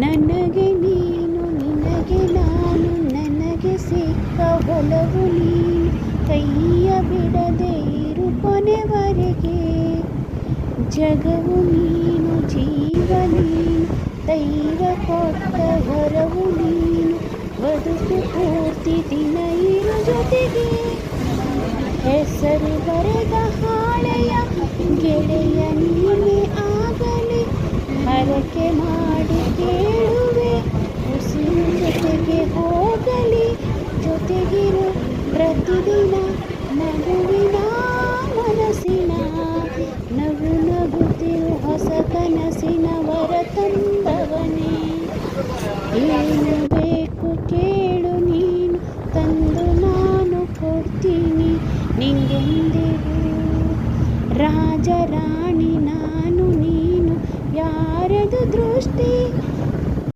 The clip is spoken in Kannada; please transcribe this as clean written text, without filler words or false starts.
ನನಗೆ ನೀನು ನಿನಗೆ ನಾನು, ನನಗೆ ಸಿಕ್ಕ ಒಲವು ನೀನು, ಕೈಯ ಬಿಡದೆ ಇರು ಕೊನೆವರೆಗೆ. ಜಗವು ನೀನು ಜೀವ ನೀನು, ದೈವ ಕೊಟ್ಟ ವರವು ನೀನು, ಬದುಕು ಪೂರ್ತಿ ದಿನ ಇರು ಜೊತೆಗೆ. ಹೆಸರು ಬರೆದ ಹಾಳೆಯ ಗೆಳೆಯ ನೀನೇ ಆಗಲಿ, ಹರಕೆ ಮಾಡಿ ಕೇಳುವೆ ಉಸಿರು ಜೊತೆಗೆ ಹೋಗಲಿ. ಜೊತೆಗಿರು ಪ್ರತಿದಿನ ನಗುವಿನ ಮನಸ್ಸಿನ, ನಗು ನಗುತ್ತಿರು ಹೊಸ ಕನಸಿನ ವರ ತಂದವನೇ. ಏನು ಬೇಕು ಕೇಳು ನೀನು, ತಂದು ನಾನು ಕೊಡ್ತೀನಿ ನಿಂಗೆಂದಿಗೂ. ರಾಜ ರಾಣಿ ನಾನು ನೀನು, ಯಾರದು ದೃಷ್ಟಿ